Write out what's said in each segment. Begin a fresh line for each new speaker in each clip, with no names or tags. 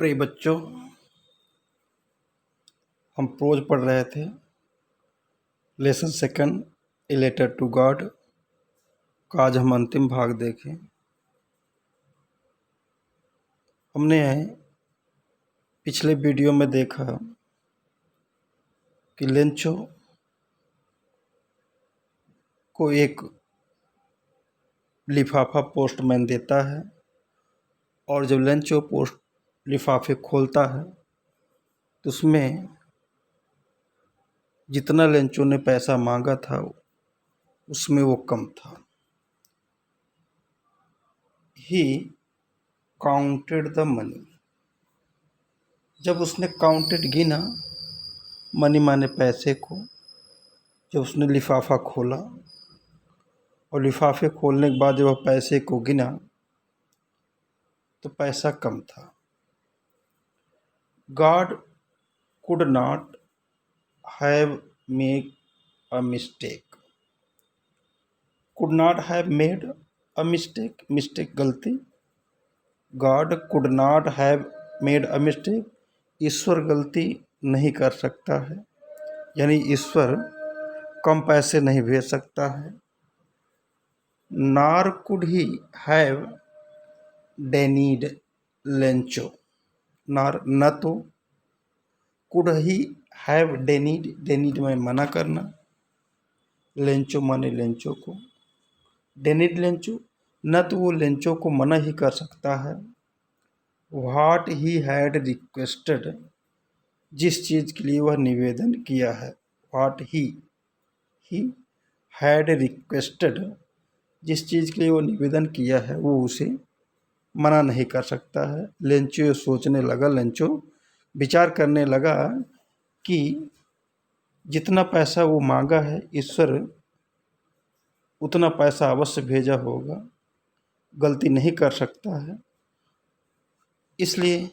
प्रिय बच्चों, हम प्रोज पढ़ रहे थे। Lesson second, a letter to God का आज हम अंतिम भाग देखें। हमने पिछले वीडियो में देखा कि लेंचो को एक लिफाफा पोस्टमैन देता है और जब लेंचो लिफाफे खोलता है तो उसमें जितना लेंचो ने पैसा मांगा था उसमें वो कम था। He counted the money. जब उसने काउंटेड गिना, मनी माने पैसे को, जब उसने लिफाफा खोला और लिफाफे खोलने के बाद जब वह पैसे को गिना तो पैसा कम था। God could not have made a mistake. Could not have made a mistake. Mistake गलती। God could not have made a mistake. ईश्वर गलती नहीं कर सकता है, यानी ईश्वर कम पैसे नहीं भेज सकता है। Nor could he have denied Lencho. Nor न तो, कुड ही हैव डेनिड में मना करना, लेंचो माने लेंचो को, डेनिड लेंचो, न तो वो लेंचो को मना ही कर सकता है। व्हाट ही हैड रिक्वेस्टेड, जिस चीज़ के लिए वह निवेदन किया है। व्हाट ही हैड रिक्वेस्टेड, जिस चीज़ के लिए वो निवेदन किया है वो उसे मना नहीं कर सकता है। लेंचो सोचने लगा, लेंचो विचार करने लगा कि जितना पैसा वो मांगा है ईश्वर उतना पैसा अवश्य भेजा होगा, गलती नहीं कर सकता है। इसलिए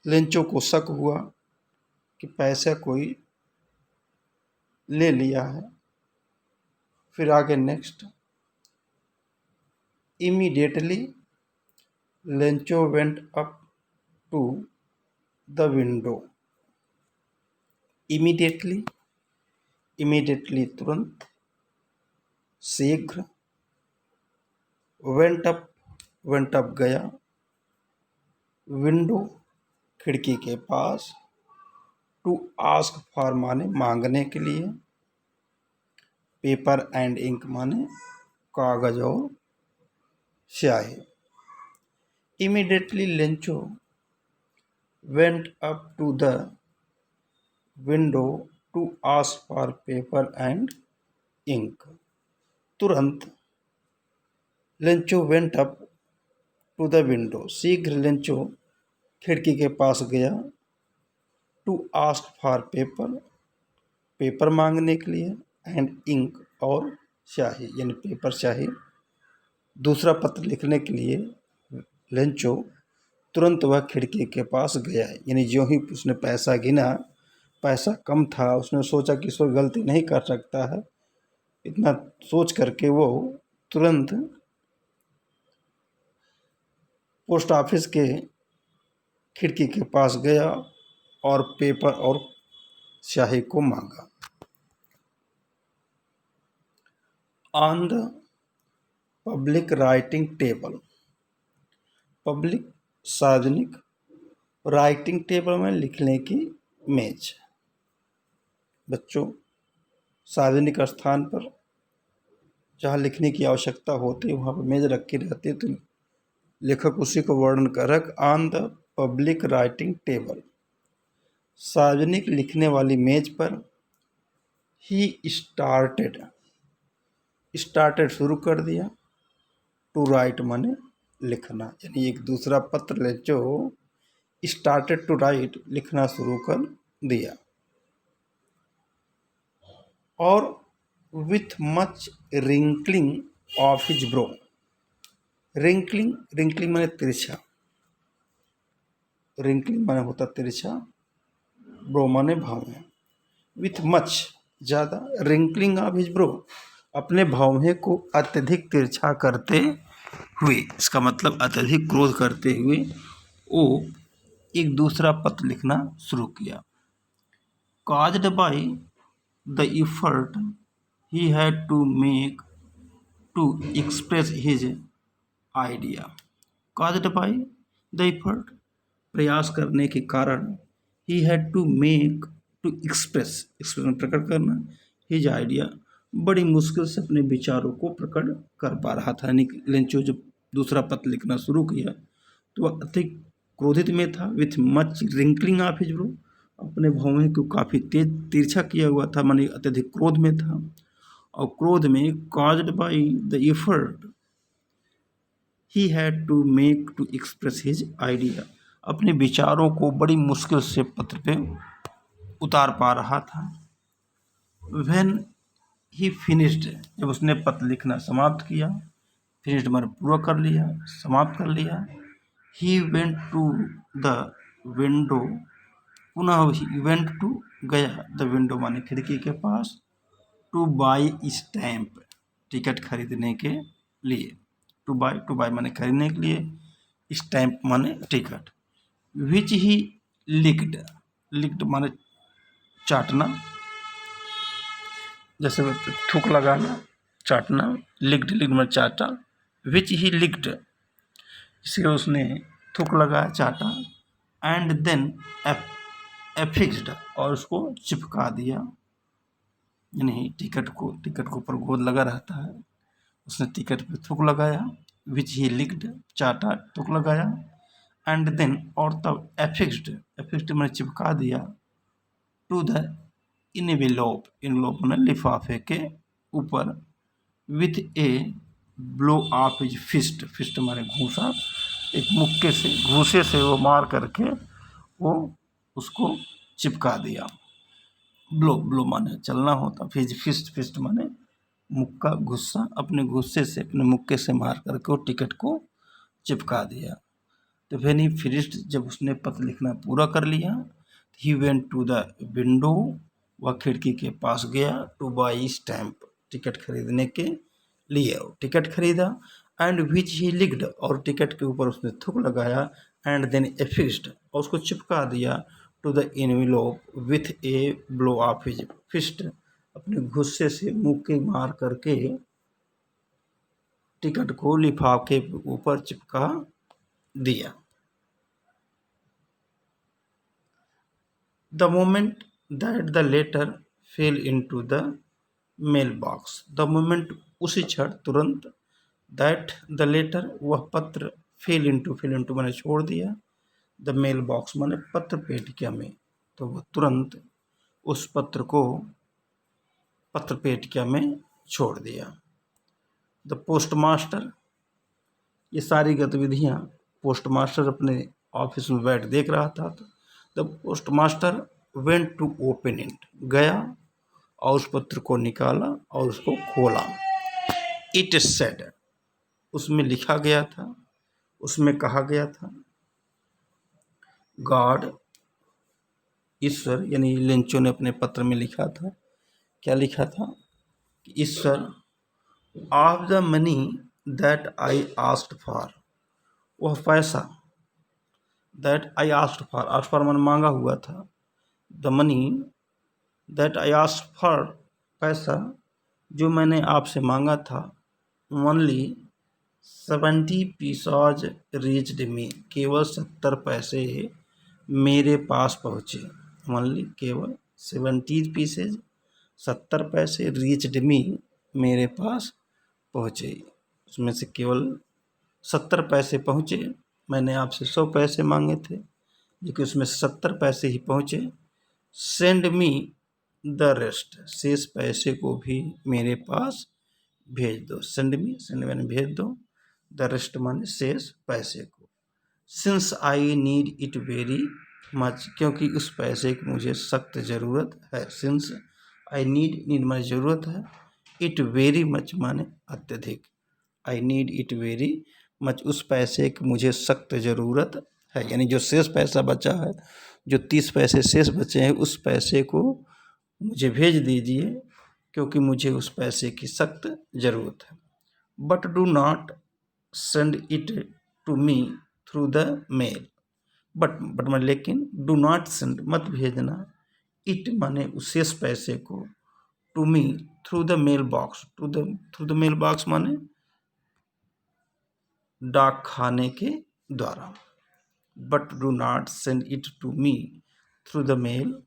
लेंचो को शक हुआ कि पैसा कोई ले लिया है। फिर आगे next, immediately Lencho went up to the window. Immediately तुरंत, शीघ्र, वेंट अप गया, विंडो खिड़की के पास, टू आस्क फॉर माने मांगने के लिए, पेपर एंड इंक माने कागज और स्याही। Immediately Lencho went up to the window to ask for paper and ink. तुरंत Lencho went up to the window, शीघ्र लेंचो खिड़की के पास गया, to ask for पेपर मांगने के लिए, and ink और स्याही यानी पेपर स्याही, दूसरा पत्र लिखने के लिए लेंचो तुरंत वह खिड़की के पास गया। यानी जो ही उसने पैसा गिना, पैसा कम था, उसने सोचा कि ईश्वर गलती नहीं कर सकता है। इतना सोच करके वो तुरंत पोस्ट ऑफिस के खिड़की के पास गया और पेपर और स्याही को मांगा। On the public writing table, public सार्वजनिक, राइटिंग टेबल में लिखने की मेज। बच्चों, सार्वजनिक स्थान पर जहाँ लिखने की आवश्यकता होती है वहाँ पर मेज रखी रहती है, तो लेखक उसी को वर्णन कर रहा है। On the public writing table, सार्वजनिक लिखने वाली मेज पर, ही स्टार्टेड शुरू कर दिया, टू राइट माने लिखना, यानी एक दूसरा पत्र लेंचो स्टार्टेड टू राइट लिखना शुरू कर दिया। और with much wrinkling of his bro, wrinkling माने तिरछा, रिंकलिंग माने होता तिरछा, ब्रो माने भावें। विथ मच ज़्यादा, रिंकलिंग ऑफ हिज ब्रो अपने भावें को अत्यधिक तिरछा करते हुए, इसका मतलब अत्यधिक क्रोध करते हुए वो एक दूसरा पत्र लिखना शुरू किया। caused by the effort he had to make to express his idea। caused by the effort, प्रयास करने के कारण, he had to make, to express, express प्रकट करना, his idea, बड़ी मुश्किल से अपने विचारों को प्रकट कर पा रहा था। यानी लेंचो जब दूसरा पत्र लिखना शुरू किया तो वह अधिक क्रोधित में था। With much wrinkling of his bro, अपने भौहें को काफ़ी तेज तिरछा किया हुआ था, मानी अत्यधिक क्रोध में था। और क्रोध में caused by the effort he had to make to express his idea, अपने विचारों को बड़ी मुश्किल से पत्र पे उतार पा रहा था। व्हेन ही फिनिश्ड, जब उसने पत्र लिखना समाप्त किया, फिनिश्ड मैंने पूरा कर लिया, समाप्त कर लिया। He went to the window, पुनः ही वेंट टू, गया, द विंडो माने खिड़की के पास, टू बाई स्टैम्प, टिकट खरीदने के लिए। टू बाई माने खरीदने के लिए, स्टैम्प माने टिकट। विच ही लिक्ड, लिक्ड माने चाटना, जैसे थूक लगाना, चाटना, लिक्ड, लिक्ड माने चाटा। विच ही लिक्ड, इसे उसने थूक लगाया, चाटा। एंड देन एफिक्स्ड, और उसको चिपका दिया, यानी टिकट के ऊपर गोद लगा रहता है, उसने टिकट पे थूक लगाया। विच ही लिक्ड, चाटा, थूक लगाया। एंड देन, और तब एफिक्स्ड, एफिक्स्ड मैंने चिपका दिया, टू द इनवेलोप, इनवेलोप मैंने लिफाफे के ऊपर, with a blow of his fist, fist माने घूसा, एक मुक्के से, घूसे से वो मार करके वो उसको चिपका दिया। ब्लो, ब्लो माने चलना होता, फिर फिस्ट, फिस्ट माने मुक्का, गुस्सा, अपने गुस्से से, अपने मुक्के से मार करके वो टिकट को चिपका दिया। तो व्हेन ही फिनिश्ड, जब उसने पत्र लिखना पूरा कर लिया, he went to the window, वह खिड़की के पास गया, टू बाई स्टैम्प, टिकट खरीदने के लिए, टिकट खरीदा। एंड विच ही लिक्ड, और टिकट के ऊपर उसने थूक लगाया। एंड देन एफिक्स्ड, और उसको चिपका दिया, to the envelope with a blow of his fist, अपने गुस्से से मुक्के मार करके टिकट को लिफाफे के ऊपर चिपका दिया। The moment that the letter fell into the mailbox, the moment, उसी क्षण, तुरंत, that the letter, वह पत्र, fell into मैंने छोड़ दिया, the mailbox मैंने पत्र पेटिका में, तो वह तुरंत उस पत्र को पत्र पेटिका में छोड़ दिया। द पोस्टमास्टर, ये सारी गतिविधियाँ पोस्टमास्टर अपने ऑफिस में बैठ देख रहा था। The postmaster went to open it, गया और उस पत्र को निकाला और उसको खोला। इट सेड, उसमें लिखा गया था, उसमें कहा गया था, गॉड, ईश्वर, यानी लेंचो ने अपने पत्र में लिखा था, क्या लिखा था कि ईश्वर, of the money that I asked for, वह पैसा, that I asked for, asked for मैंने मांगा हुआ था, the money that I asked for, पैसा जो मैंने आपसे मांगा था, ओनली 70 पैसे रीच्ड मी, केवल 70 पैसे मेरे पास पहुँचे। ओनली, केवल, 70 पीसेज, 70 पैसे, रीच्ड मी, मेरे पास पहुँचे, उसमें से केवल 70 पैसे पहुँचे। मैंने आपसे 100 पैसे मांगे थे, लेकिन उसमें 70 पैसे ही पहुँचे। सेंड मी द रेस्ट, शेष पैसे को भी मेरे पास भेज दो। सेंड मी, सेंड मैंने भेज दो, द रेस्ट माने शेष पैसे को। Since I need it very much, क्योंकि उस पैसे की मुझे सख्त ज़रूरत है। सिंस आई नीड माने ज़रूरत है, इट वेरी मच माने अत्यधिक, I need it very much, उस पैसे की मुझे सख्त ज़रूरत है। यानी जो शेष पैसा बचा है, जो 30 पैसे शेष बचे हैं, उस पैसे को मुझे भेज दीजिए, क्योंकि मुझे उस पैसे की सख्त ज़रूरत है। But do not send it to me through the mail, but माने लेकिन, डू नॉट सेंड मत भेजना, इट माने उस शेष पैसे को, to me through the mail box, through the mail box माने डाक खाने के द्वारा, but do not send it to me through the mail,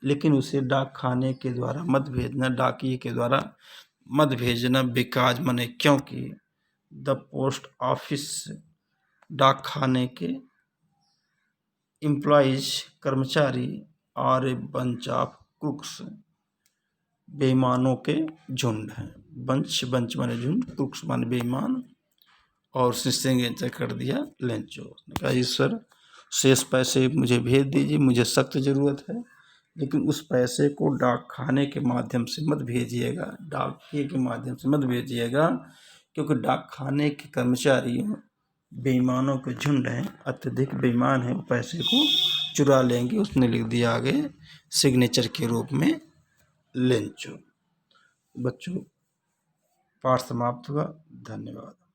लेकिन उसे डाक खाने के द्वारा मत भेजना, डाकिए के द्वारा मत भेजना, बिकॉज माने क्योंकि, द पोस्ट ऑफिस डाक खाने के एम्प्लॉइज कर्मचारी are a bunch of crooks बेईमानों के झुंड हैं। बंच माने झुंड, क्रुक्स माने बेईमान, और सिंगेचर कर दिया लेंचो। कहा ईश्वर शेष पैसे मुझे भेज दीजिए, मुझे सख्त ज़रूरत है, लेकिन उस पैसे को डाक खाने के माध्यम से मत भेजिएगा, डाकिए के माध्यम से मत भेजिएगा, क्योंकि डाक खाने के कर्मचारी बेईमानों के झुंड हैं, अत्यधिक बेईमान हैं, पैसे को चुरा लेंगे। उसने लिख दिया आगे सिग्नेचर के रूप में लेंचो। बच्चों, पाठ समाप्त हुआ। धन्यवाद।